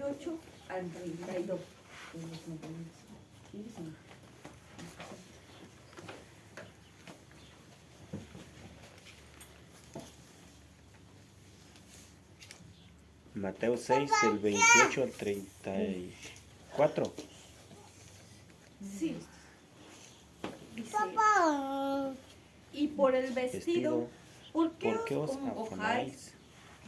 28 al 32. Mateo 6, del 28 al 34. Sí. Dice, y por el vestido, ¿por qué os afanáis?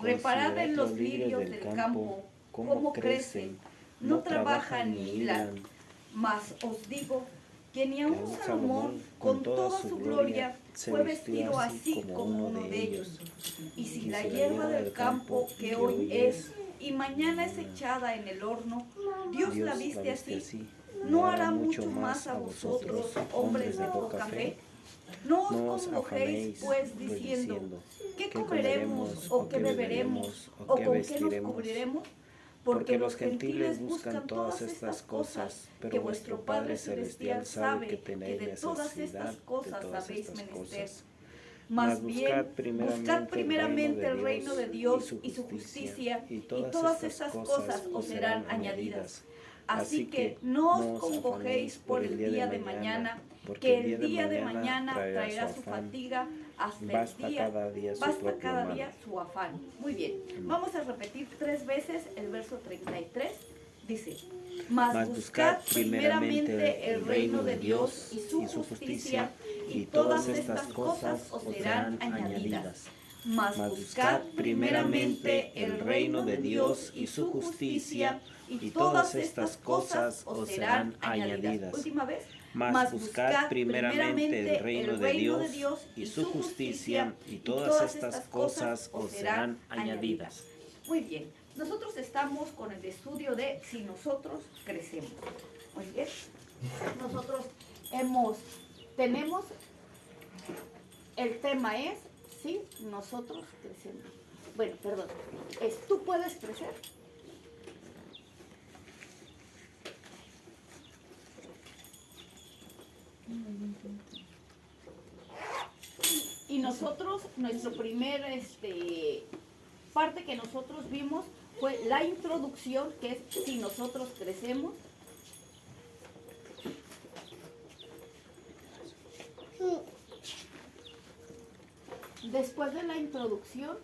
Reparad en los lirios del campo, cómo crecen, no trabajan ni hilan. Mas os digo que ni aun Salomón, con toda su gloria, fue vestido así como uno de ellos. Y si la hierba del campo, que hoy es y mañana es echada en el horno, Dios la viste así, ¿no hará mucho más a vosotros, hombres de poca fe? No os congojéis, pues, diciendo, ¿qué comeremos, o qué beberemos, o con qué nos cubriremos? Porque los gentiles buscan todas estas cosas, pero vuestro Padre Celestial sabe que de todas estas cosas habéis menester. Más bien, buscad primeramente el reino de Dios y su justicia, y todas estas cosas os serán añadidas. Así que no os congojéis por el día de mañana, que el día de mañana traerá su fatiga, hasta el día, basta cada día su afán. Muy bien, vamos a repetir 3 veces el verso 33. Dice, mas buscad primeramente el reino de Dios y su justicia, y todas estas cosas os serán añadidas. Mas buscad primeramente el reino de Dios y su justicia, y todas estas cosas os serán añadidas. Última vez. Mas buscad primeramente el reino de Dios y su justicia, y todas estas cosas os serán añadidas. Muy bien, nosotros estamos con el estudio de si nosotros crecemos. Muy bien, nosotros tenemos, el tema es si nosotros crecemos. Bueno, perdón, ¿tú puedes crecer? Y nosotros, nuestro primer parte que nosotros vimos fue la introducción, que es si nosotros crecemos. Después de la introducción,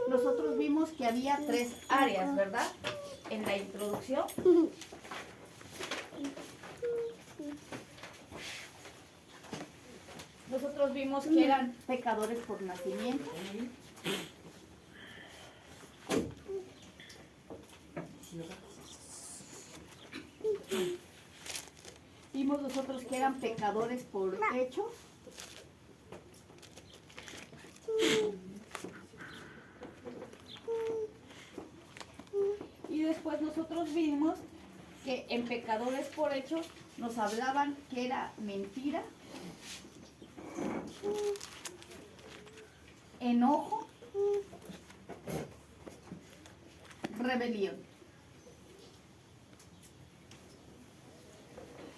nosotros vimos que había 3 áreas, ¿verdad? En la introducción. Nosotros vimos que eran pecadores por nacimiento. Vimos nosotros que eran pecadores por hecho. Y después nosotros vimos que en pecadores por hecho nos hablaban que era mentira, enojo, rebelión.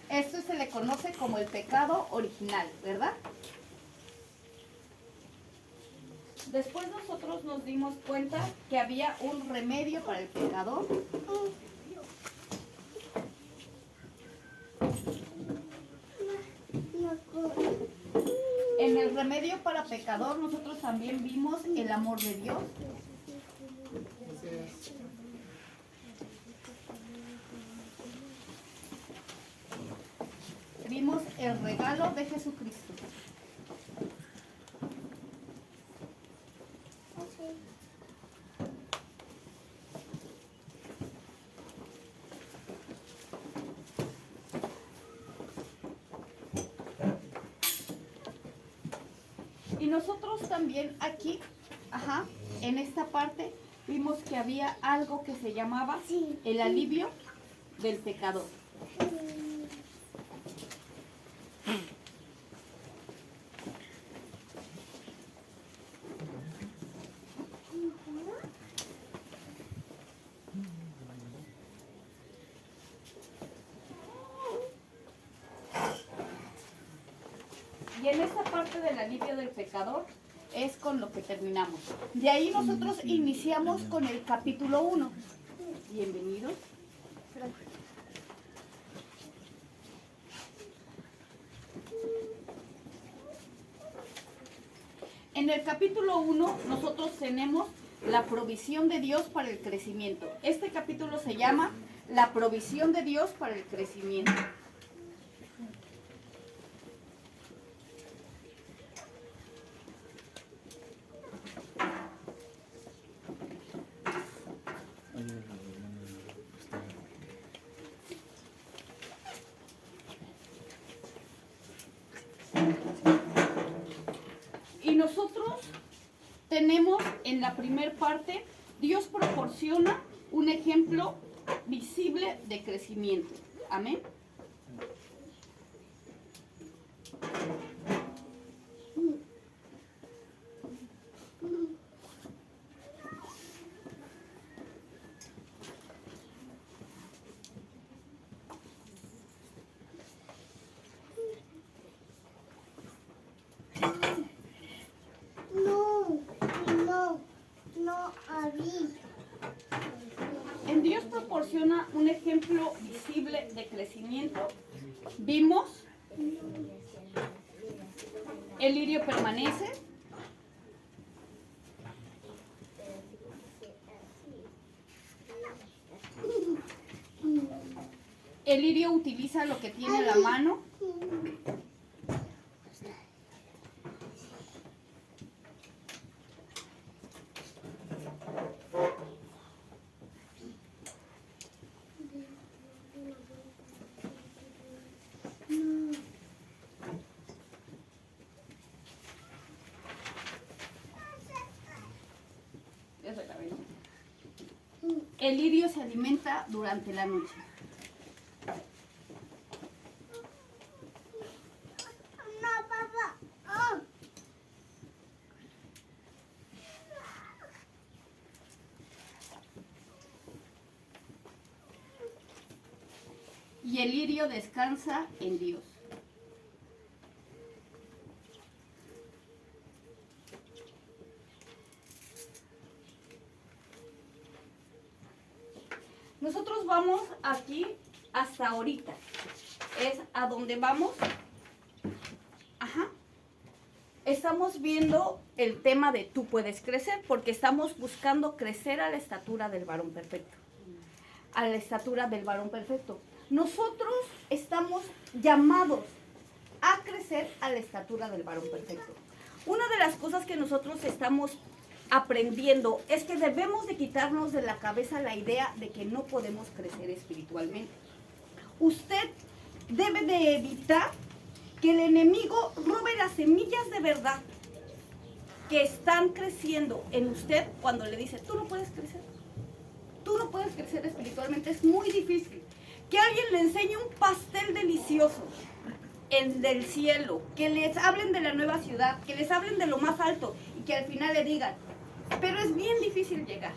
Esto se le conoce como el pecado original, ¿verdad? Después nosotros nos dimos cuenta que había un remedio para el pecador. En el remedio para pecador nosotros también vimos el amor de Dios. Vimos el regalo de Jesucristo. Y nosotros también aquí, en esta parte, vimos que había algo que se llamaba el alivio del pecador. Y en esta parte del alivio del pecador, es con lo que terminamos. De ahí nosotros iniciamos con el capítulo 1. Bienvenidos. En el capítulo 1 nosotros tenemos la provisión de Dios para el crecimiento. Este capítulo se llama La provisión de Dios para el crecimiento. Y nosotros tenemos en la primera parte, Dios proporciona un ejemplo visible de crecimiento. Amén. En Dios proporciona un ejemplo visible de crecimiento. Vimos, el lirio permanece. El lirio utiliza lo que tiene a la mano. El lirio se alimenta durante la noche. Y el lirio descansa en Dios. Nosotros vamos aquí hasta ahorita. Es a donde vamos. Ajá. Estamos viendo el tema de tú puedes crecer, porque estamos buscando crecer a la estatura del varón perfecto. A la estatura del varón perfecto. Nosotros estamos llamados a crecer a la estatura del varón perfecto. Una de las cosas que nosotros estamos aprendiendo es que debemos de quitarnos de la cabeza la idea de que no podemos crecer espiritualmente. Usted debe de evitar que el enemigo robe las semillas de verdad que están creciendo en usted cuando le dice, tú no puedes crecer. Tú no puedes crecer espiritualmente, es muy difícil. Que alguien le enseñe un pastel delicioso del cielo, que les hablen de la nueva ciudad, que les hablen de lo más alto y que al final le digan, pero es bien difícil llegar,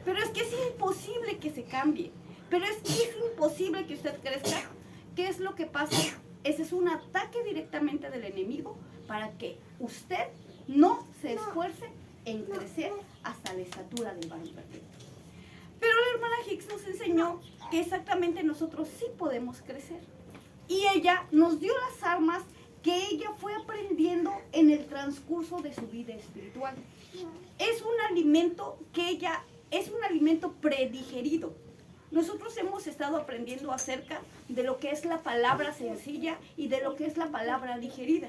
pero es que es imposible que se cambie, pero es que es imposible que usted crezca. ¿Qué es lo que pasa? Ese es un ataque directamente del enemigo para que usted no se esfuerce en crecer hasta la estatura del varón perfecto. Pero la hermana Hicks nos enseñó que exactamente nosotros sí podemos crecer. Y ella nos dio las armas que ella fue aprendiendo en el transcurso de su vida espiritual. Es un alimento es un alimento predigerido. Nosotros hemos estado aprendiendo acerca de lo que es la palabra sencilla y de lo que es la palabra digerida.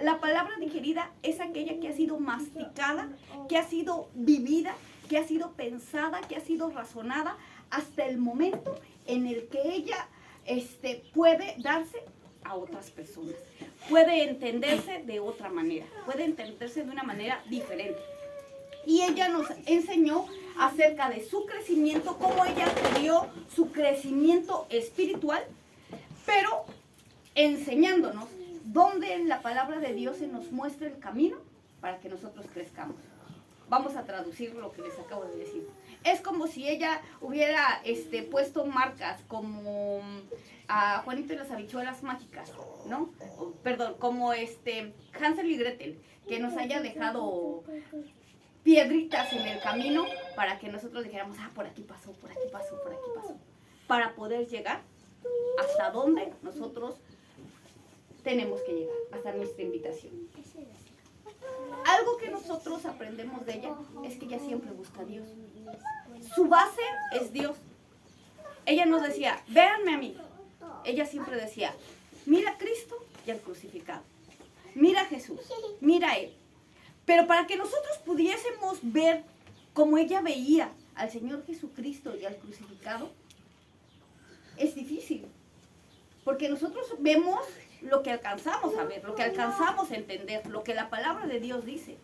La palabra digerida es aquella que ha sido masticada, que ha sido vivida, que ha sido pensada, que ha sido razonada hasta el momento en el que ella puede darse a otras personas. Puede entenderse de otra manera, puede entenderse de una manera diferente. Y ella nos enseñó acerca de su crecimiento, cómo ella dio su crecimiento espiritual, pero enseñándonos dónde en la palabra de Dios se nos muestra el camino para que nosotros crezcamos. vamos a traducir lo que les acabo de decir. Es como si ella hubiera puesto marcas como a Juanito y las habichuelas mágicas, ¿no? Perdón, como Hansel y Gretel, que nos haya dejado piedritas en el camino para que nosotros dijéramos, por aquí pasó, por aquí pasó, por aquí pasó, para poder llegar hasta donde nosotros tenemos que llegar, hasta nuestra invitación. Algo que nosotros aprendemos de ella es que ella siempre busca a Dios. Su base es Dios. Ella nos decía, véanme a mí. Ella siempre decía, mira a Cristo y al crucificado. Mira a Jesús, mira a Él. Pero para que nosotros pudiésemos ver como ella veía al Señor Jesucristo y al crucificado, es difícil. Porque nosotros vemos lo que alcanzamos a ver, lo que alcanzamos a entender, lo que la palabra de Dios dice.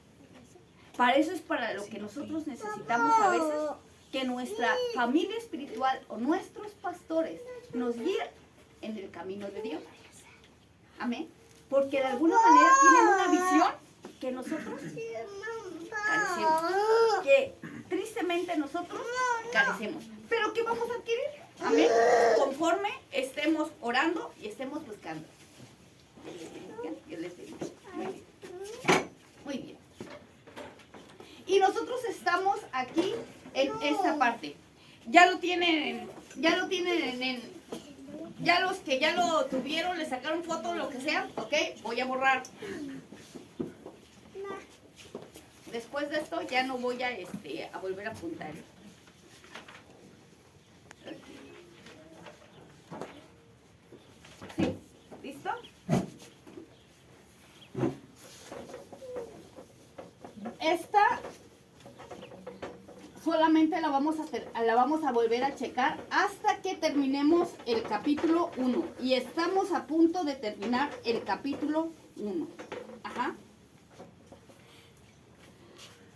Para eso es para lo que nosotros necesitamos a veces que nuestra familia espiritual o nuestros pastores nos guíen en el camino de Dios. Amén. Porque de alguna manera tienen una visión que nosotros carecemos. Que tristemente nosotros carecemos. Pero que vamos a adquirir. Amén. Conforme estemos orando y estemos buscando. Dios les bendiga. Muy bien. Muy bien. Y nosotros estamos aquí en esta parte. Ya lo tienen ya los que ya lo tuvieron, le sacaron foto, lo que sea, ok, voy a borrar. Después de esto ya no voy a volver a apuntar. ¿Sí? ¿Listo? Esta solamente la vamos a volver a checar hasta que terminemos el capítulo 1. Y estamos a punto de terminar el capítulo 1. Ajá.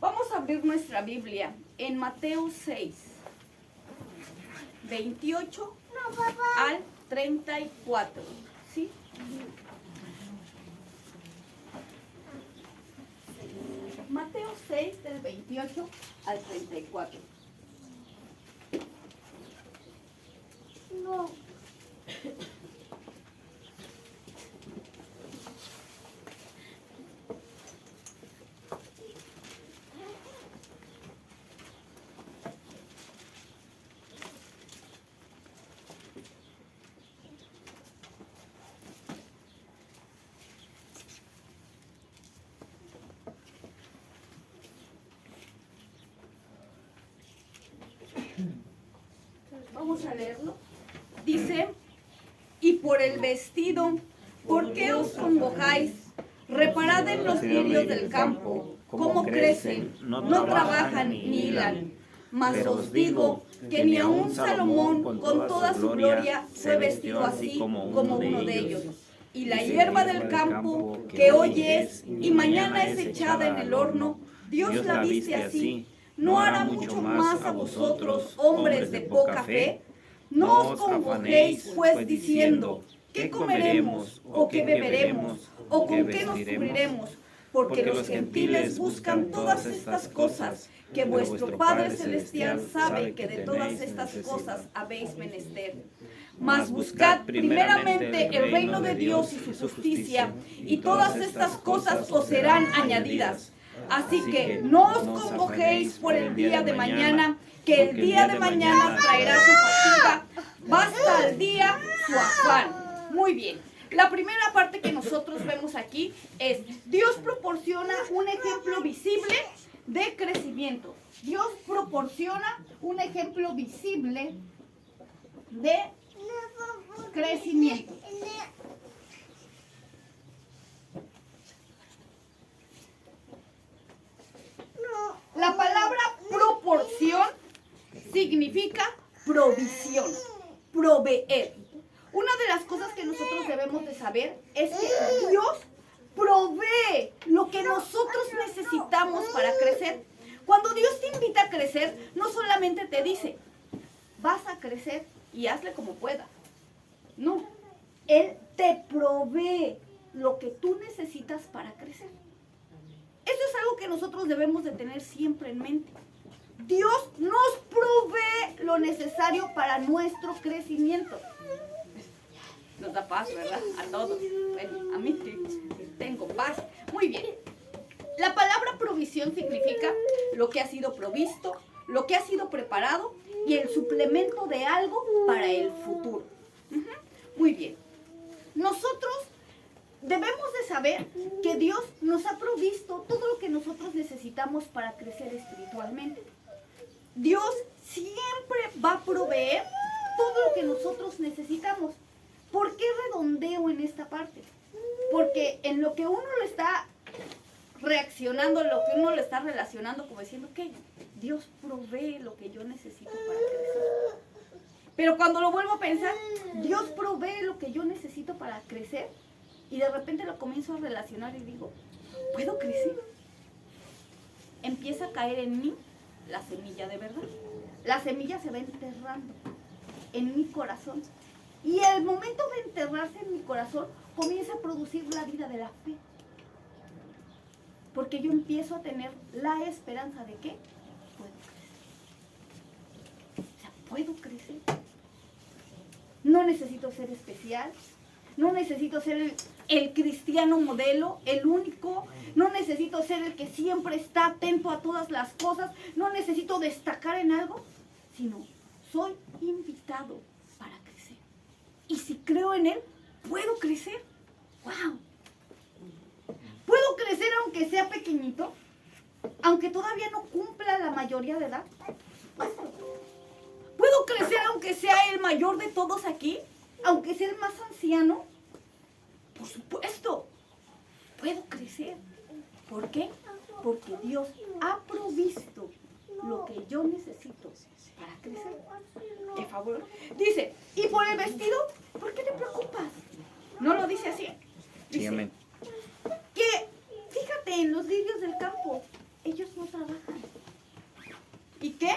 Vamos a abrir nuestra Biblia en Mateo 6, 28 al 34. ¿Sí? Mateo 6, del 28 al 34. No. Vamos a leerlo. Dice, y por el vestido, ¿por qué os congojáis? Reparad en los lirios del campo, cómo crecen, no trabajan ni hilan. Mas os digo que ni aun Salomón con toda su gloria fue vestido así como uno de ellos. Y la hierba del campo, que hoy es y mañana es echada en el horno, Dios la viste así. ¿No hará mucho más a vosotros, hombres de poca fe? No os congojéis, pues, diciendo, ¿qué comeremos? ¿O qué beberemos? ¿O con qué nos cubriremos? Porque los gentiles buscan todas estas cosas, que vuestro Padre Celestial sabe que de todas estas cosas habéis menester. Mas buscad primeramente el reino de Dios y su justicia, y todas estas cosas os serán añadidas. Así que no os congojéis por el día de mañana, que el día de mañana traerá su fatiga. Basta al día su afán. Muy bien. La primera parte que nosotros vemos aquí es, Dios proporciona un ejemplo visible de crecimiento. Dios proporciona un ejemplo visible de crecimiento. La palabra proporción significa provisión, proveer. Una de las cosas que nosotros debemos de saber es que Dios provee lo que nosotros necesitamos para crecer. Cuando Dios te invita a crecer, no solamente te dice, vas a crecer y hazle como puedas. No, Él te provee lo que tú necesitas para crecer. Eso es algo que nosotros debemos de tener siempre en mente. Dios nos provee lo necesario para nuestro crecimiento. Nos da paz, ¿verdad? A todos. Bueno, a mí sí, tengo paz. Muy bien. La palabra provisión significa lo que ha sido provisto, lo que ha sido preparado y el suplemento de algo para el futuro. Muy bien. Nosotros debemos de saber que Dios nos ha provisto todo lo que nosotros necesitamos para crecer espiritualmente. Dios siempre va a proveer todo lo que nosotros necesitamos. ¿Por qué redondeo en esta parte? Porque en lo que uno lo está reaccionando, lo que uno lo está relacionando, como diciendo, ok, Dios provee lo que yo necesito para crecer. Pero cuando lo vuelvo a pensar, Dios provee lo que yo necesito para crecer, y de repente lo comienzo a relacionar y digo, ¿puedo crecer? Empieza a caer en mí la semilla de verdad. La semilla se va enterrando en mi corazón. Y el momento de enterrarse en mi corazón comienza a producir la vida de la fe. Porque yo empiezo a tener la esperanza de que puedo crecer. O sea, puedo crecer. No necesito ser especial. No necesito ser el cristiano modelo, el único. No necesito ser el que siempre está atento a todas las cosas. No necesito destacar en algo, sino soy invitado para crecer. Y si creo en Él, puedo crecer. ¡Wow! ¿Puedo crecer aunque sea pequeñito? Aunque todavía no cumpla la mayoría de edad. ¿Puedo crecer aunque sea el mayor de todos aquí? Aunque sea el más anciano. Por supuesto, puedo crecer. ¿Por qué? Porque Dios ha provisto lo que yo necesito para crecer. Qué favor. Dice, ¿y por el vestido? ¿Por qué te preocupas? ¿No lo dice así? Dice, Sí, amén. que fíjate en los lirios del campo, ellos no trabajan. ¿Y qué?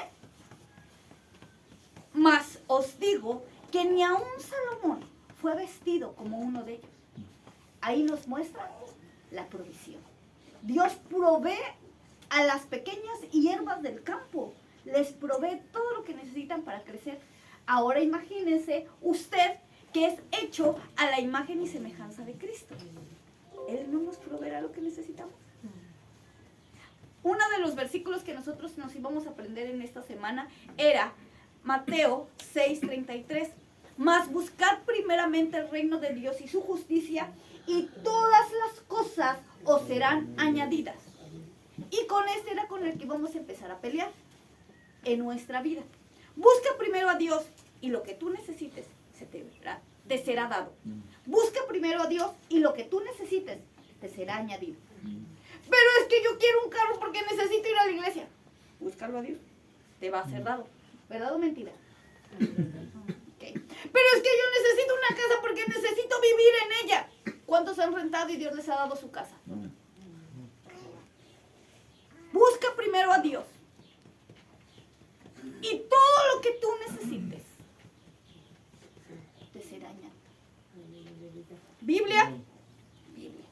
Mas os digo que ni aun Salomón fue vestido como uno de ellos. Ahí nos muestra la provisión. Dios provee a las pequeñas hierbas del campo. Les provee todo lo que necesitan para crecer. Ahora imagínense usted que es hecho a la imagen y semejanza de Cristo. ¿Él no nos proveerá lo que necesitamos? Uno de los versículos que nosotros nos íbamos a aprender en esta semana era Mateo 6:33. Mas buscad primeramente el reino de Dios y su justicia, y todas las cosas os serán añadidas. Y con este era con el que vamos a empezar a pelear en nuestra vida. Busca primero a Dios y lo que tú necesites te será dado. Busca primero a Dios y lo que tú necesites te será añadido. Pero es que yo quiero un carro porque necesito ir a la iglesia. Búscalo a Dios, te va a ser dado. ¿Verdad o mentira? Okay. Pero es que yo necesito una casa porque necesito vivir en ella. ¿Cuántos han rentado y Dios les ha dado su casa? Busca primero a Dios. Y todo lo que tú necesites te será añadido. Biblia. Biblia.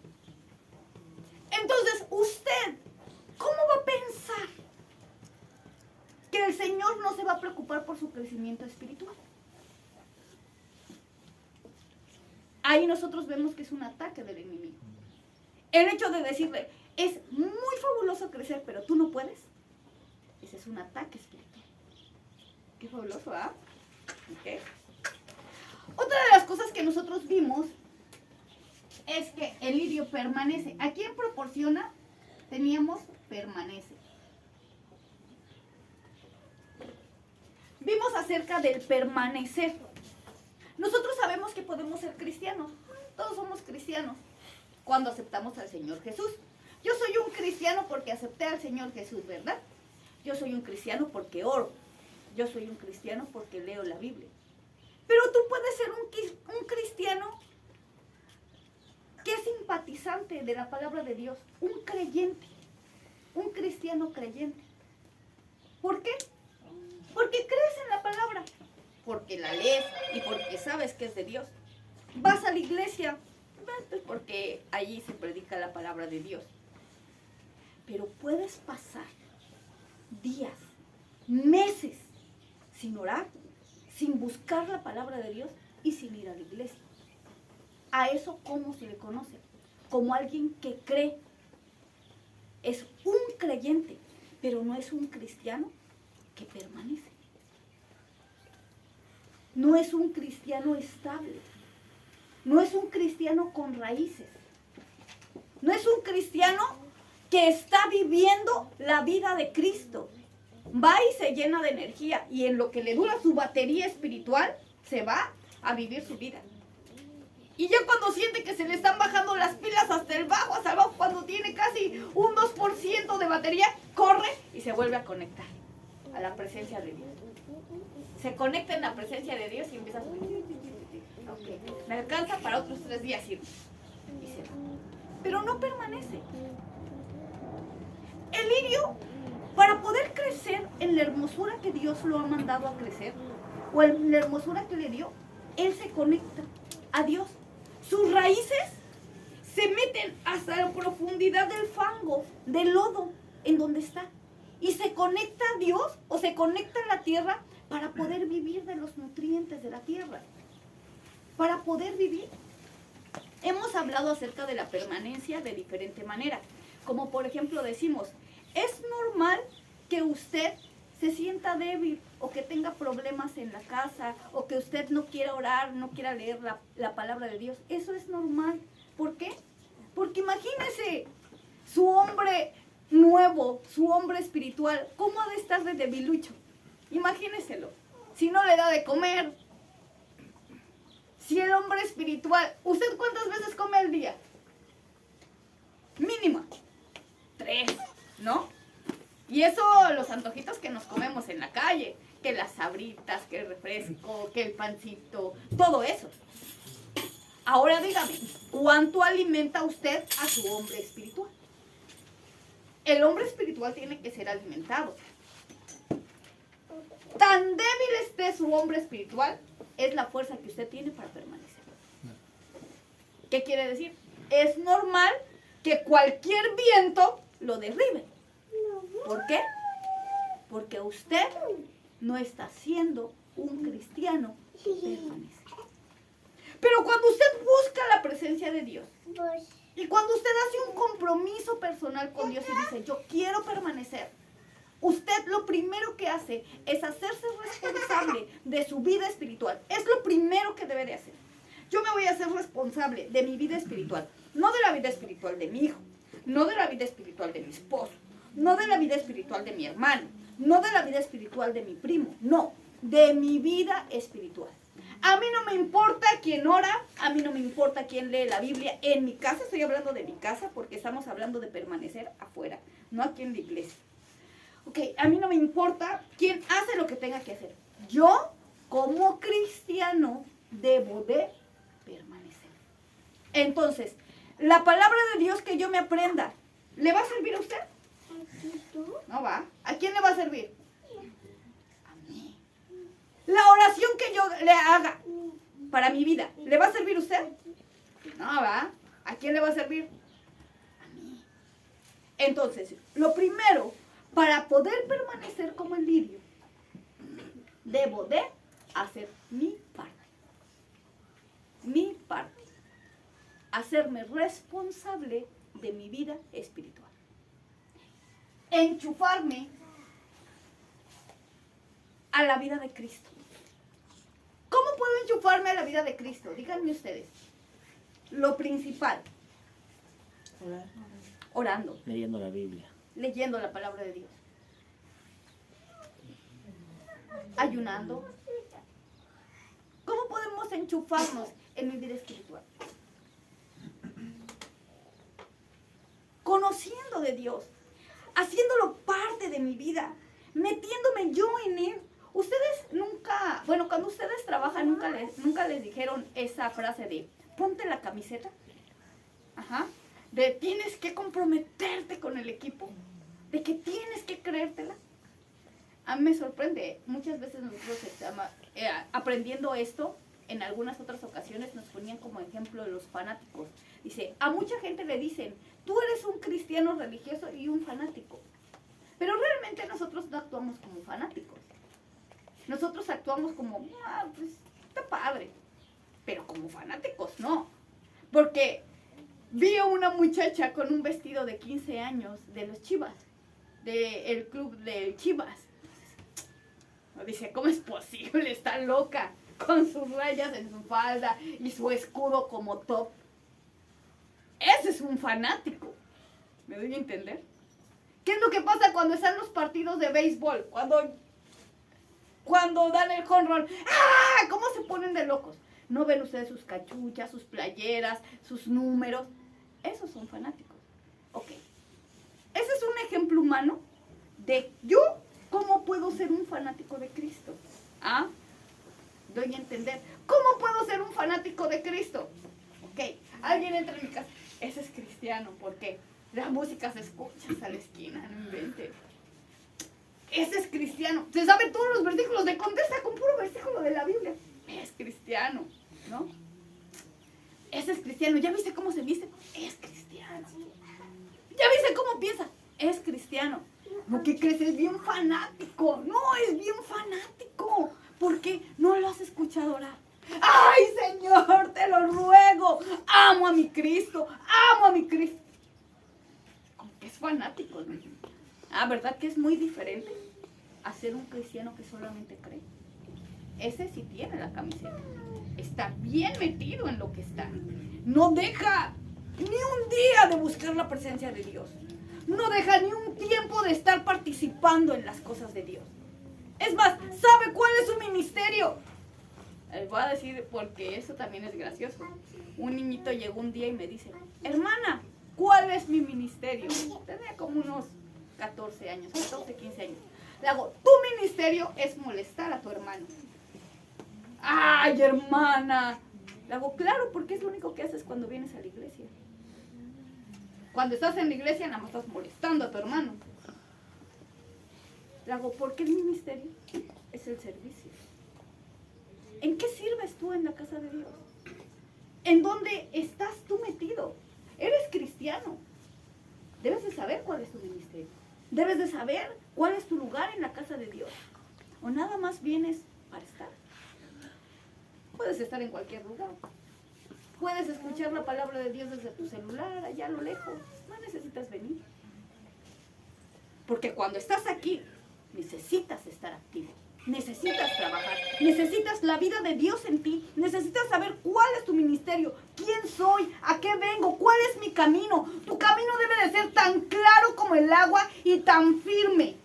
Entonces, usted, ¿cómo va a pensar que el Señor no se va a preocupar por su crecimiento espiritual? Ahí nosotros vemos que es un ataque del enemigo. El hecho de decirle, es muy fabuloso crecer, pero tú no puedes, ese es un ataque espiritual. Qué fabuloso, ¿ah? ¿Okay? Otra de las cosas que nosotros vimos es que el lirio permanece. ¿A quién proporciona? Teníamos permanece. Vimos acerca del permanecer. Nosotros sabemos que podemos ser cristianos. Todos somos cristianos cuando aceptamos al Señor Jesús. Yo soy un cristiano porque acepté al Señor Jesús, ¿verdad? Yo soy un cristiano porque oro. Yo soy un cristiano porque leo la Biblia. Pero tú puedes ser un cristiano que es simpatizante de la palabra de Dios, un creyente, un cristiano creyente. ¿Por qué? Porque crees en la palabra, porque la lees y porque sabes que es de Dios. Vas a la iglesia, porque allí se predica la palabra de Dios. Pero puedes pasar días, meses sin orar, sin buscar la palabra de Dios y sin ir a la iglesia. A eso, ¿cómo se le conoce? Como alguien que cree. Es un creyente, pero no es un cristiano que permanece. No es un cristiano estable. No es un cristiano con raíces. No es un cristiano que está viviendo la vida de Cristo. Va y se llena de energía y en lo que le dura su batería espiritual, se va a vivir su vida. Y ya cuando siente que se le están bajando las pilas hasta el bajo, cuando tiene casi un 2% de batería, corre y se vuelve a conectar a la presencia de Dios. Se conecta en la presencia de Dios y empieza a subir. Ok, me alcanza para otros 3 días y se va. Pero no permanece. El lirio, para poder crecer en la hermosura que Dios lo ha mandado a crecer, o en la hermosura que le dio, él se conecta a Dios. Sus raíces se meten hasta la profundidad del fango, del lodo, en donde está. Y se conecta a Dios o se conecta a la tierra para poder vivir de los nutrientes de la tierra. Para poder vivir. Hemos hablado acerca de la permanencia de diferente manera. Como por ejemplo decimos, es normal que usted se sienta débil o que tenga problemas en la casa o que usted no quiera orar, no quiera leer la palabra de Dios. Eso es normal. ¿Por qué? Porque imagínese su hombre nuevo, su hombre espiritual, ¿cómo ha de estar de debilucho? Imagíneselo. Si no le da de comer, si el hombre espiritual, ¿usted cuántas veces come al día? Mínima 3, ¿no? Y eso, los antojitos que nos comemos en la calle, que las sabritas, que el refresco, que el pancito, todo eso. Ahora dígame, ¿cuánto alimenta usted a su hombre espiritual? El hombre espiritual tiene que ser alimentado. Tan débil esté su hombre espiritual, es la fuerza que usted tiene para permanecer. ¿Qué quiere decir? Es normal que cualquier viento lo derribe. ¿Por qué? Porque usted no está siendo un cristiano que permanece. Pero cuando usted busca la presencia de Dios y cuando usted hace un compromiso personal con Dios y dice, yo quiero permanecer, usted lo primero que hace es hacerse responsable de su vida espiritual. Es lo primero que debe de hacer. Yo me voy a hacer responsable de mi vida espiritual, no de la vida espiritual de mi hijo, no de la vida espiritual de mi esposo, no de la vida espiritual de mi hermano, no de la vida espiritual de mi primo, no, de mi vida espiritual. A mí no me importa quién ora, a mí no me importa quién lee la Biblia. En mi casa, estoy hablando de mi casa porque estamos hablando de permanecer afuera, no aquí en la iglesia. Ok, a mí no me importa quién hace lo que tenga que hacer. Yo, como cristiano, debo de permanecer. Entonces, la palabra de Dios que yo me aprenda, ¿le va a servir a usted? No va. ¿A quién le va a servir? A mí. La oración que yo le haga para mi vida, ¿le va a servir a usted? No va. ¿A quién le va a servir? A mí. Entonces, lo primero, para poder permanecer como el lirio, debo de hacer mi parte. Mi parte. Hacerme responsable de mi vida espiritual. Enchufarme a la vida de Cristo. ¿Cómo puedo enchufarme a la vida de Cristo? Díganme ustedes. Lo principal. Orando. Leyendo la Biblia. Leyendo la palabra de Dios. Ayunando. ¿Cómo podemos enchufarnos en mi vida espiritual? Conociendo de Dios. Haciéndolo parte de mi vida. Metiéndome yo en Él. Ustedes nunca, bueno, cuando ustedes trabajan, nunca les dijeron esa frase de ponte la camiseta. Ajá. De tienes que comprometerte con el equipo. De que tienes que creértela. A mí me sorprende. Muchas veces nosotros aprendiendo esto, en algunas otras ocasiones nos ponían como ejemplo de los fanáticos. Dice, a mucha gente le dicen, tú eres un cristiano religioso y un fanático. Pero realmente nosotros no actuamos como fanáticos. Nosotros actuamos como, pues está padre. Pero como fanáticos no. Porque vi a una muchacha con un vestido de 15 años de los Chivas. Del club de Chivas. Dice, ¿cómo es posible? Está loca. Con sus rayas en su falda y su escudo como top. Ese es un fanático. ¿Me doy a entender? ¿Qué es lo que pasa cuando están los partidos de béisbol? Cuando dan el home run. ¡Ah! ¿Cómo se ponen de locos? ¿No ven ustedes sus cachuchas, sus playeras, sus números? Esos son fanáticos. Ok. Ese es un ejemplo humano de yo, ¿cómo puedo ser un fanático de Cristo? ¿Ah? Doy a entender. ¿Cómo puedo ser un fanático de Cristo? Ok. Alguien entra en mi casa. Ese es cristiano. ¿Por qué? La música se escucha hasta la esquina. No invente. Ese es cristiano. Se sabe todos los versículos. De contesta con puro versículo de la Biblia. Es cristiano. ¿No? Ese es cristiano. ¿Ya viste cómo se viste? Es cristiano. ¿Ya viste cómo piensa? Es cristiano. ¿No que crees? Es bien fanático. No, es bien fanático. ¿Por qué? No lo has escuchado orar. ¡Ay, Señor, te lo ruego! Amo a mi Cristo. Amo a mi Cristo. Como que es fanático, ¿no? ¿Verdad que es muy diferente a ser un cristiano que solamente cree? Ese sí tiene la camiseta. Está bien metido en lo que está. No deja ni un día de buscar la presencia de Dios. No deja ni un tiempo de estar participando en las cosas de Dios. Es más, ¿sabe cuál es su ministerio? Les voy a decir porque eso también es gracioso. Un niñito llegó un día y me dice, hermana, ¿cuál es mi ministerio? Tenía como unos 14 años, 14, 15 años. Le hago, tu ministerio es molestar a tu hermano. ¡Ay, hermana! Le hago, claro, porque es lo único que haces cuando vienes a la iglesia. Cuando estás en la iglesia nada más estás molestando a tu hermano. Le hago, porque el ministerio es el servicio. ¿En qué sirves tú en la casa de Dios? ¿En dónde estás tú metido? Eres cristiano. Debes de saber cuál es tu ministerio. Debes de saber cuál es tu lugar en la casa de Dios. O nada más vienes para estar. Puedes estar en cualquier lugar. Puedes escuchar la palabra de Dios desde tu celular, allá a lo lejos. No necesitas venir. Porque cuando estás aquí, necesitas estar activo. Necesitas trabajar. Necesitas la vida de Dios en ti. Necesitas saber cuál es tu ministerio. ¿Quién soy? ¿A qué vengo? ¿Cuál es mi camino? Tu camino debe de ser tan claro como el agua y tan firme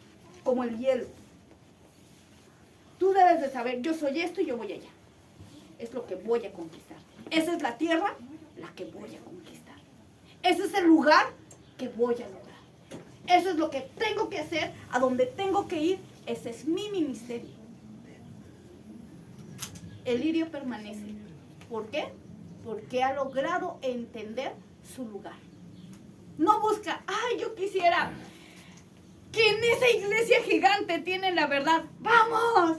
como el hielo. Tú debes de saber, yo soy esto y yo voy allá. Es lo que voy a conquistar. Esa es la tierra, la que voy a conquistar. Ese es el lugar que voy a lograr. Eso es lo que tengo que hacer, a donde tengo que ir. Ese es mi ministerio. El lirio permanece. ¿Por qué? Porque ha logrado entender su lugar. No busca, yo quisiera que en esa iglesia gigante tienen la verdad. ¡Vamos!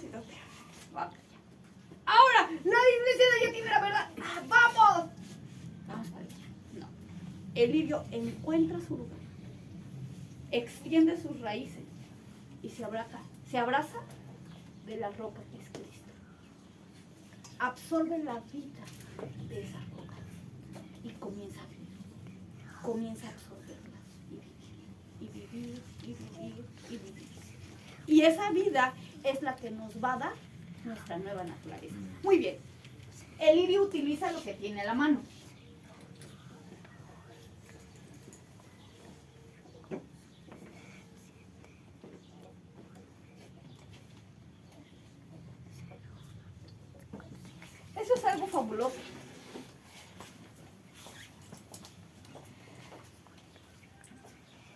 Ahora, la iglesia de allá tiene la verdad. ¡Vamos! Vamos para allá. No. El lirio encuentra su lugar. Extiende sus raíces y se abraza de la roca que es Cristo. Absorbe la vida de esa roca y comienza a vivir. Comienza a absorberla y vivir, y vivir, y vivir. Y esa vida es la que nos va a dar nuestra nueva naturaleza. Muy bien. El lirio utiliza lo que tiene a la mano. Eso es algo fabuloso.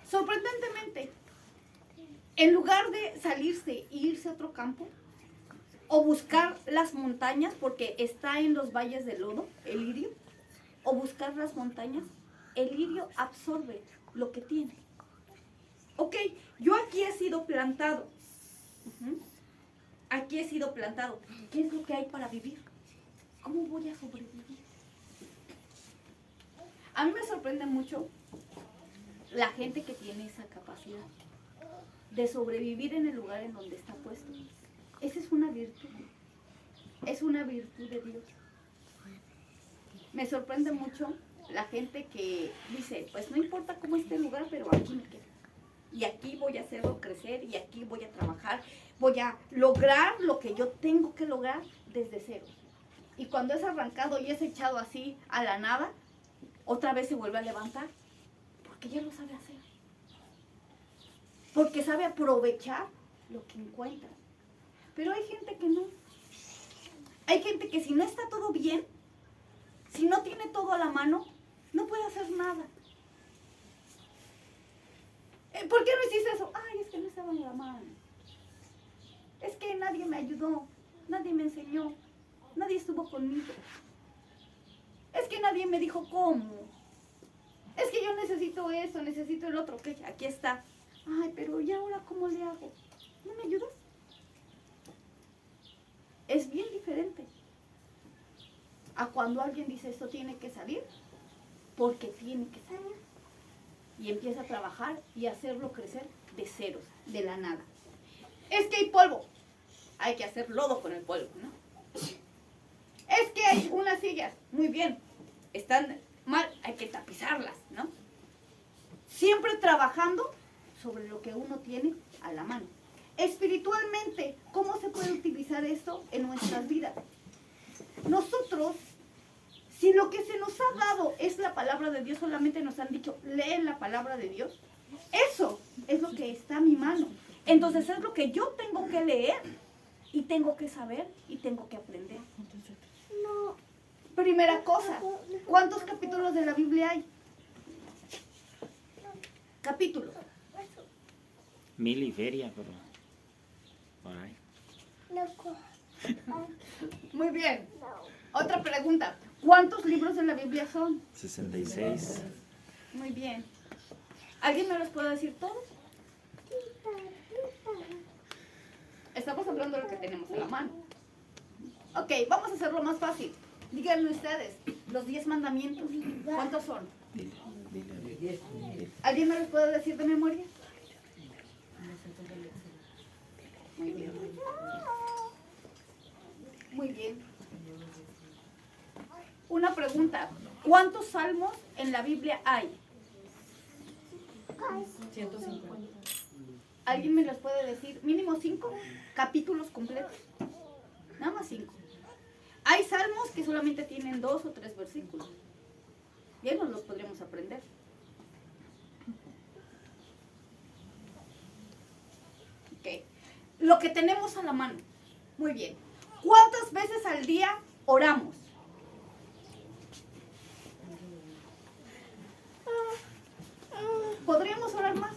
Sorprendentemente, en lugar de salirse e irse a otro campo, o buscar las montañas, porque está en los valles de lodo, el lirio, o buscar las montañas, el lirio absorbe lo que tiene. Ok, yo aquí he sido plantado. Aquí he sido plantado. ¿Qué es lo que hay para vivir? ¿Cómo voy a sobrevivir? A mí me sorprende mucho la gente que tiene esa capacidad de sobrevivir en el lugar en donde está puesto. Esa es una virtud. Es una virtud de Dios. Me sorprende mucho la gente que dice, pues no importa cómo esté el lugar, pero aquí me quedo. Y aquí voy a hacerlo crecer, y aquí voy a trabajar, voy a lograr lo que yo tengo que lograr desde cero. Y cuando es arrancado y es echado así a la nada, otra vez se vuelve a levantar, porque ya lo sabe hacer. Porque sabe aprovechar lo que encuentra. Pero hay gente que no. Hay gente que si no está todo bien, si no tiene todo a la mano, no puede hacer nada. ¿Por qué no hiciste eso? Ay, es que no estaba en la mano. Es que nadie me ayudó, nadie me enseñó, nadie estuvo conmigo. Es que nadie me dijo cómo. Es que yo necesito eso, necesito el otro. Ok, aquí está. Ay, pero ¿y ahora cómo le hago? ¿No me ayudas? Es bien diferente a cuando alguien dice esto tiene que salir, porque tiene que salir. Y empieza a trabajar y hacerlo crecer de ceros, de la nada. Es que hay polvo. Hay que hacer lodo con el polvo, ¿no? Es que hay unas sillas, muy bien, están mal, hay que tapizarlas, ¿no? Siempre trabajando sobre lo que uno tiene a la mano. Espiritualmente, ¿cómo se puede utilizar esto en nuestras vidas? Nosotros, si lo que se nos ha dado es la palabra de Dios, solamente nos han dicho, leen la palabra de Dios, eso es lo que está a mi mano. Entonces es lo que yo tengo que leer, y tengo que saber, y tengo que aprender. No. Primera cosa, ¿cuántos capítulos de la Biblia hay? Capítulos. 1000 y feria, pero por ahí. Muy bien. Otra pregunta. ¿Cuántos libros de la Biblia son? 66. Muy bien. ¿Alguien me los puede decir todos? Estamos hablando de lo que tenemos en la mano. Ok, vamos a hacerlo más fácil. Díganme ustedes, los 10 mandamientos, ¿cuántos son? ¿Alguien me los puede decir de memoria? Muy bien. Muy bien. Una pregunta. ¿Cuántos salmos en la Biblia hay? 150. ¿Alguien me los puede decir? Mínimo 5 capítulos completos. Nada más 5. Hay salmos que solamente tienen 2 o 3 versículos. Ya nos los podríamos aprender. Ok. Lo que tenemos a la mano. Muy bien. ¿Cuántas veces al día oramos? ¿Podríamos orar más?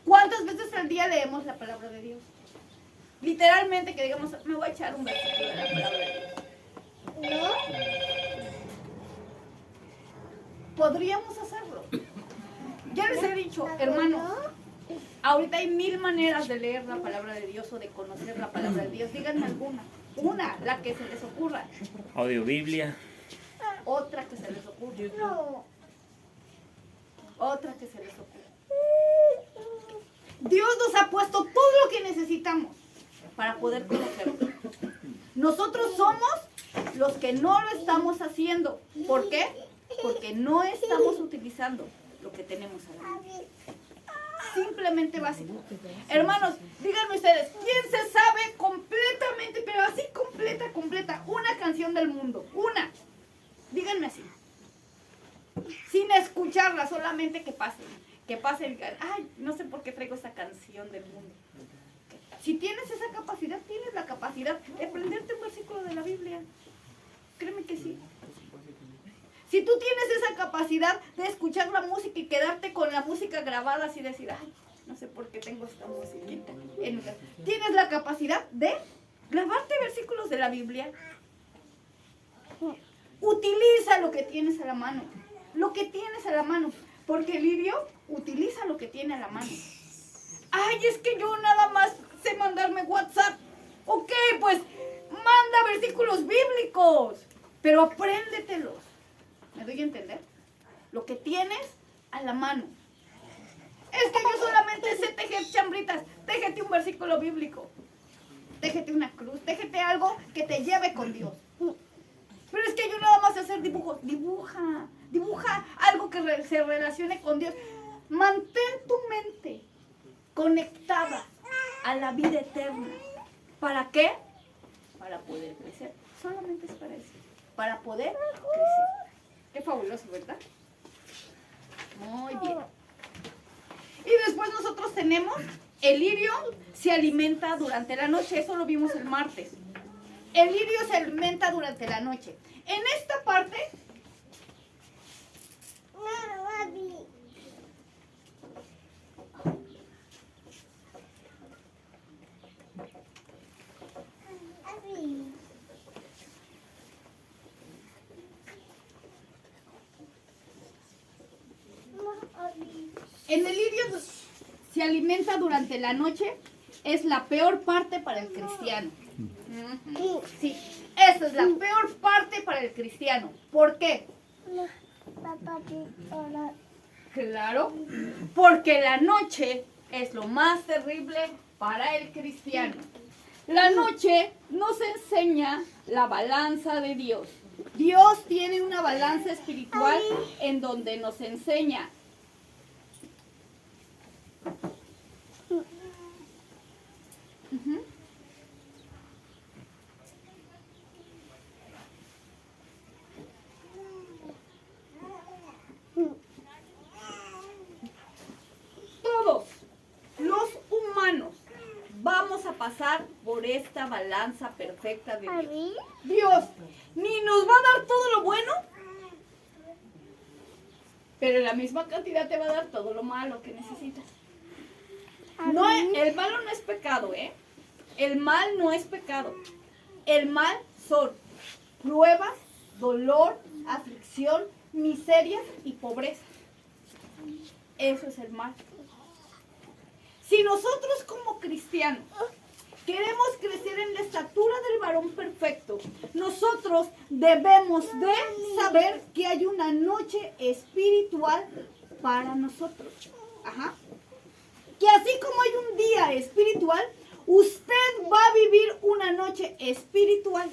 ¿Cuántas veces al día leemos la palabra de Dios? Literalmente que digamos, me voy a echar un versículo de la palabra de Dios. ¿No? Podríamos hacerlo. Ya les he dicho, hermanos, ahorita hay 1000 maneras de leer la palabra de Dios o de conocer la palabra de Dios. Díganme alguna. Una, la que se les ocurra. Audiobiblia. Otra que se les ocurra. Otra que se les ocurra. Dios nos ha puesto todo lo que necesitamos para poder conocerlo. Nosotros somos los que no lo estamos haciendo. ¿Por qué? Porque no estamos utilizando lo que tenemos a la mano. Simplemente básico. Hermanos, díganme ustedes, ¿quién se sabe completamente, pero así completa, una canción del mundo? Una. Díganme así. Sin escucharla, solamente que pase. Que pase el... Ay, no sé por qué traigo esta canción del mundo. Si tienes esa capacidad, tienes la capacidad de aprenderte un versículo de la Biblia. Créeme que sí. Si tú tienes esa capacidad de escuchar la música y quedarte con la música grabada así, decir, ay, no sé por qué tengo esta musiquita. Tienes la capacidad de grabarte versículos de la Biblia. Utiliza lo que tienes a la mano. Lo que tienes a la mano. Porque Lirio utiliza lo que tiene a la mano. Ay, es que yo nada más sé mandarme WhatsApp. Ok, pues manda versículos bíblicos. Pero apréndetelos. ¿Me doy a entender? lo que tienes a la mano. Es que yo solamente sé tejer chambritas. Téjete un versículo bíblico. Téjete una cruz. Téjete algo que te lleve con Dios. Pero es que yo nada más sé hacer dibujos. Dibuja algo que se relacione con Dios. Mantén tu mente conectada a la vida eterna. ¿Para qué? Para poder crecer. Solamente es para eso. Para poder crecer. Qué fabuloso, ¿verdad? Muy bien. Y después nosotros tenemos el lirio se alimenta durante la noche. Eso lo vimos el martes. El lirio se alimenta durante la noche. En esta parte... En el lirio se alimenta durante la noche, es la peor parte para el cristiano. Sí, esa es la peor parte para el cristiano. ¿Por qué? Claro, porque la noche es lo más terrible para el cristiano. La noche nos enseña la balanza de Dios. Dios tiene una balanza espiritual en donde nos enseña todos los humanos vamos a pasar por esta balanza perfecta de Dios. Dios ni nos va a dar todo lo bueno, pero en la misma cantidad te va a dar todo lo malo que necesitas. No, el malo no es pecado, ¿eh? El mal no es pecado. El mal son pruebas, dolor, aflicción, miseria y pobreza. Eso es el mal. Si nosotros como cristianos queremos crecer en la estatura del varón perfecto, nosotros debemos de saber que hay una noche espiritual para nosotros. Ajá. Que así como hay un día espiritual, usted va a vivir una noche espiritual.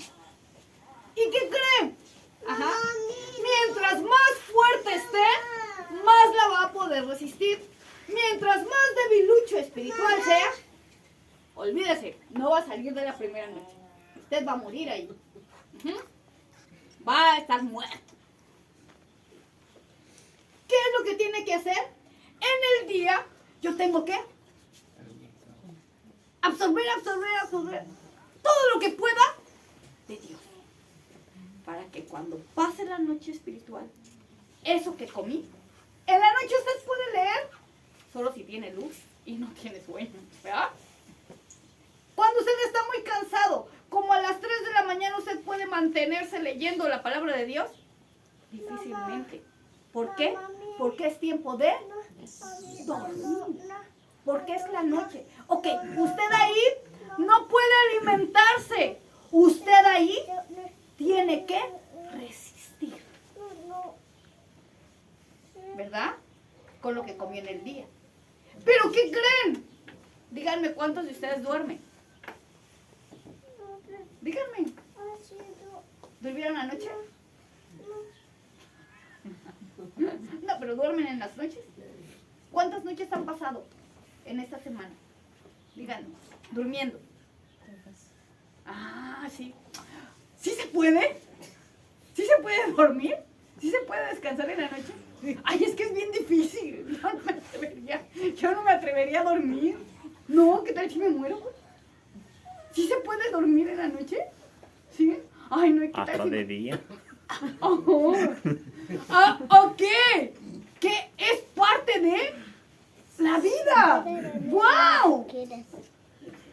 ¿Y qué cree? Ajá. Mientras más fuerte esté, más la va a poder resistir. Mientras más debilucho espiritual sea, olvídese, no va a salir de la primera noche. Usted va a morir ahí. Va a estar muerto. ¿Qué es lo que tiene que hacer? En el día yo tengo que absorber todo lo que pueda de Dios. Para que cuando pase la noche espiritual, eso que comí, en la noche usted puede leer, solo si tiene luz y no tiene sueño, ¿verdad? Cuando usted está muy cansado, como a las 3 de la mañana usted puede mantenerse leyendo la palabra de Dios, difícilmente. ¿Por qué? Porque es tiempo de dormir. Porque es la noche. Ok, usted ahí no puede alimentarse. Usted ahí tiene que resistir. ¿Verdad? Con lo que comió en el día. ¿Pero qué creen? Díganme cuántos de ustedes duermen. Díganme. ¿Durmieron anoche? No, pero duermen en las noches. ¿Cuántas noches han pasado en esta semana? Díganme, durmiendo. Ah, sí. ¿Sí se puede? ¿Sí se puede dormir? ¿Sí se puede descansar en la noche? Ay, es que es bien difícil. Yo no me atrevería a dormir. No, ¿qué tal si me muero? ¿Sí se puede dormir en la noche? ¿Sí? Ay, no, ¿qué tal hasta si de día. Oh. Ok. Que es parte de la vida. ¡Wow!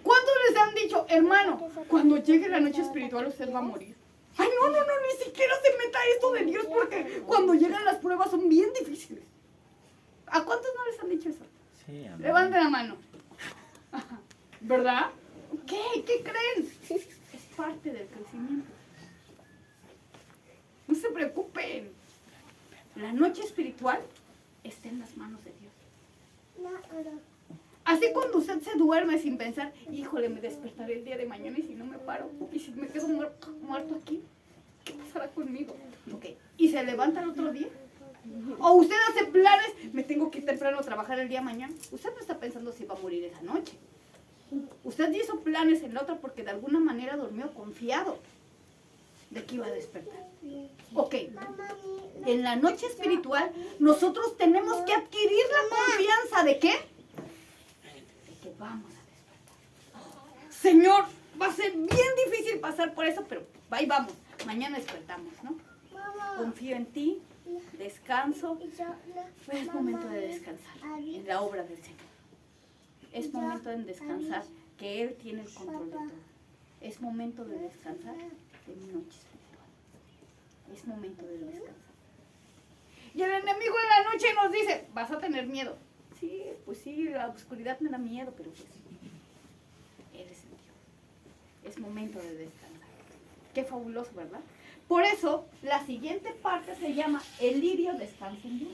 ¿Cuántos les han dicho, hermano, cuando llegue la noche espiritual usted va a morir? Ay, no, ni siquiera se meta esto de Dios porque cuando llegan las pruebas son bien difíciles. ¿A cuántos no les han dicho eso? Sí, Levanten la mano. ¿Verdad? ¿Qué creen? Es parte del crecimiento. No se preocupen. La noche espiritual está en las manos de Dios. Así cuando usted se duerme sin pensar, híjole, me despertaré el día de mañana y si no me paro, y si me quedo muerto aquí, ¿qué pasará conmigo? Okay. ¿Y se levanta el otro día? O usted hace planes, me tengo que ir temprano a trabajar el día de mañana. Usted no está pensando si va a morir esa noche. Usted hizo planes en la otra porque de alguna manera durmió confiado de que iba a despertar. Ok, en la noche espiritual nosotros tenemos que adquirir la confianza ¿de qué? De que vamos a despertar. Señor, va a ser bien difícil pasar por eso, pero ahí vamos, mañana despertamos, ¿no? Confío en ti, descanso. Es momento de descansar en la obra del Señor. Es momento de descansar, que Él tiene el control de todo. Es momento de descansar de mi noche espiritual. Es momento de descansar. Y el enemigo en la noche nos dice, vas a tener miedo. Sí, pues sí, la oscuridad me da miedo, pero pues eres el Dios. Es momento de descansar. Qué fabuloso, ¿verdad? Por eso, la siguiente parte se llama el lirio descansa en Dios.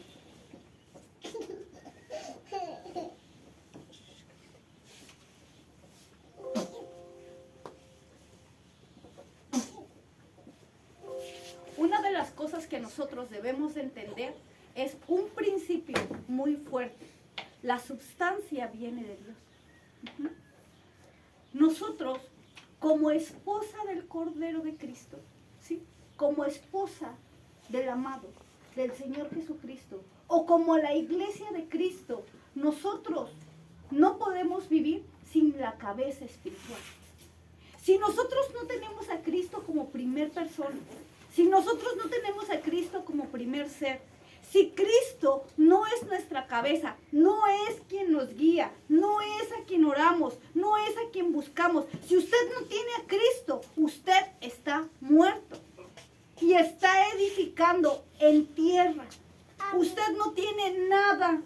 Una de las cosas que nosotros debemos de entender es un principio muy fuerte. La sustancia viene de Dios. Nosotros, como esposa del Cordero de Cristo, ¿sí? Como esposa del amado, del Señor Jesucristo, o como la iglesia de Cristo, nosotros no podemos vivir sin la cabeza espiritual. Si nosotros no tenemos a Cristo como primer persona, si nosotros no tenemos a Cristo como primer ser, si Cristo no es nuestra cabeza, no es quien nos guía, no es a quien oramos, no es a quien buscamos, si usted no tiene a Cristo, usted está muerto y está edificando en tierra. Usted no tiene nada.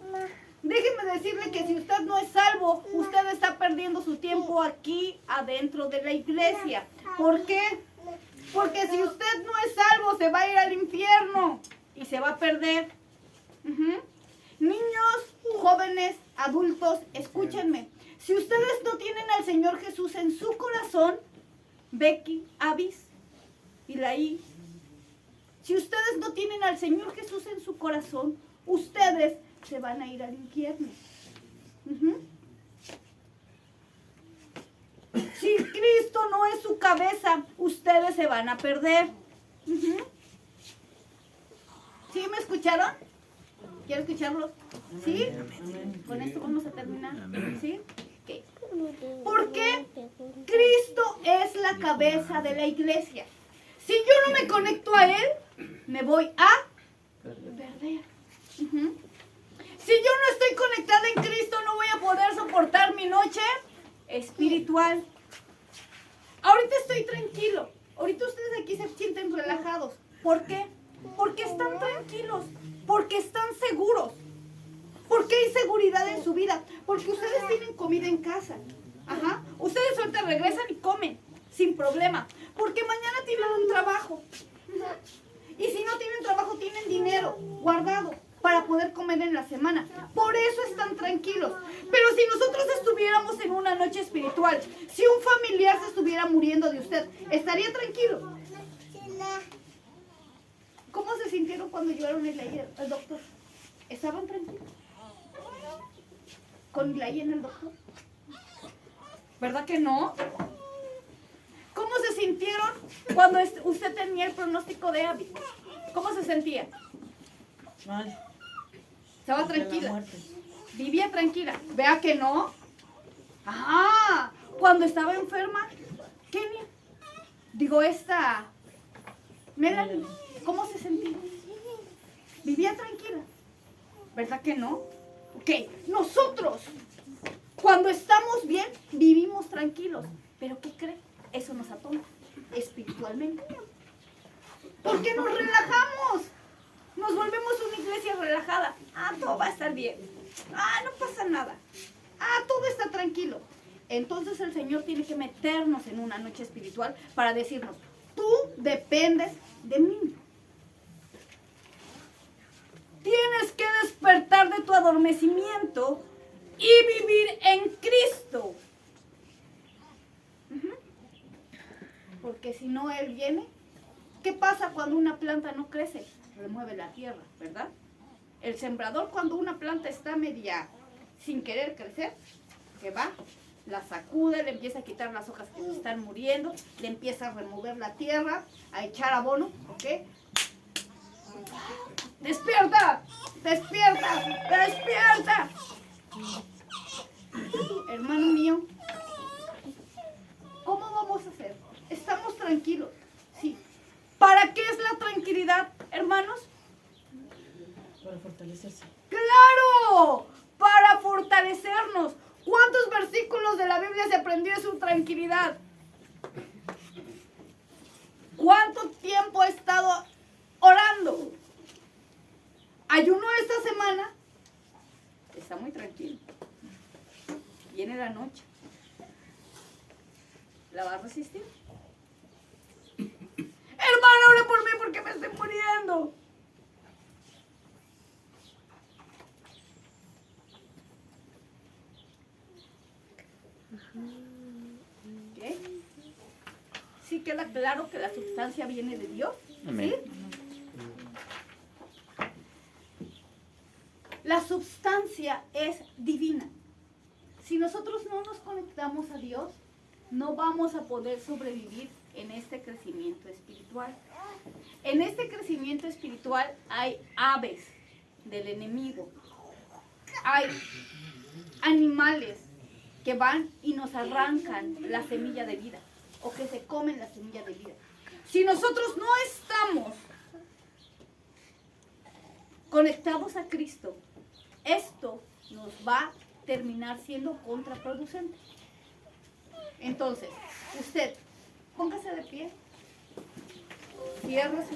Déjeme decirle que si usted no es salvo, usted está perdiendo su tiempo aquí adentro de la iglesia. ¿Por qué? Porque si usted no es salvo, se va a ir al infierno y se va a perder. Niños, jóvenes, adultos, escúchenme. Si ustedes no tienen al Señor Jesús en su corazón, Becky, Avis y Laí, si ustedes no tienen al Señor Jesús en su corazón, ustedes se van a ir al infierno. Si Cristo no es su cabeza, ustedes se van a perder. ¿Sí me escucharon? ¿Quiero escucharlo? ¿Sí? Con esto vamos a terminar. ¿Sí? Okay. ¿Por qué? Cristo es la cabeza de la iglesia. Si yo no me conecto a Él, me voy a perder. Si yo no estoy conectada en Cristo, no voy a poder soportar mi noche espiritual. Ahorita estoy tranquilo. Ahorita ustedes aquí se sienten relajados. ¿Por qué? Porque están tranquilos. Porque están seguros. Porque hay seguridad en su vida. Porque ustedes tienen comida en casa. Ustedes ahorita regresan y comen sin problema. Porque mañana tienen un trabajo. Y si no tienen trabajo, tienen dinero guardado para poder comer en la semana. Por eso están tranquilos. Pero si nosotros estuviéramos en una noche espiritual, si un familiar se estuviera muriendo de usted, ¿estaría tranquilo? ¿Cómo se sintieron cuando llevaron al doctor? ¿Estaban tranquilos? ¿Con Ilaí en el doctor? ¿Verdad que no? ¿Cómo se sintieron cuando usted tenía el pronóstico de Abby? ¿Cómo se sentía? Mal. Estaba tranquila. Vivía tranquila. ¿Vea que no? Ah, cuando estaba enferma, Kenia. Digo, Melanie, ¿cómo se sentía? Vivía tranquila. ¿Verdad que no? Ok, nosotros, cuando estamos bien, vivimos tranquilos. ¿Pero qué cree? Eso nos atonta espiritualmente. Porque nos relajamos. Nos volvemos una iglesia relajada. Todo va a estar bien. No pasa nada. Todo está tranquilo. Entonces el Señor tiene que meternos en una noche espiritual para decirnos, tú dependes de mí. tienes que despertar de tu adormecimiento y vivir en Cristo. Porque si no, Él viene. ¿Qué pasa cuando una planta no crece? Remueve la tierra, ¿verdad? El sembrador, cuando una planta está media sin querer crecer, que va, la sacude, le empieza a quitar las hojas que se están muriendo, le empieza a remover la tierra, a echar abono, ¿ok? ¡Despierta! ¡Despierta! ¡Despierta! Hermano mío, ¿cómo vamos a hacer? Estamos tranquilos, sí. ¿Para qué es la tranquilidad, hermanos? Para fortalecerse. ¡Claro! Para fortalecernos. ¿Cuántos versículos de la Biblia se aprendió de su tranquilidad? ¿Cuánto tiempo he estado orando? Ayuno esta semana. Está muy tranquilo. Viene la noche. ¿La va a resistir? Hermano, ore por mí porque me estoy muriendo. ¿Qué? Sí queda claro que la sustancia viene de Dios. Amén. ¿Sí? La sustancia es divina. Si nosotros no nos conectamos a Dios, no vamos a poder sobrevivir en este crecimiento espiritual. En este crecimiento espiritual hay aves del enemigo. Hay animales que van y nos arrancan la semilla de vida o que se comen la semilla de vida. Si nosotros no estamos conectados a Cristo, esto nos va a terminar siendo contraproducente. Entonces, usted, póngase de pie, cierre sus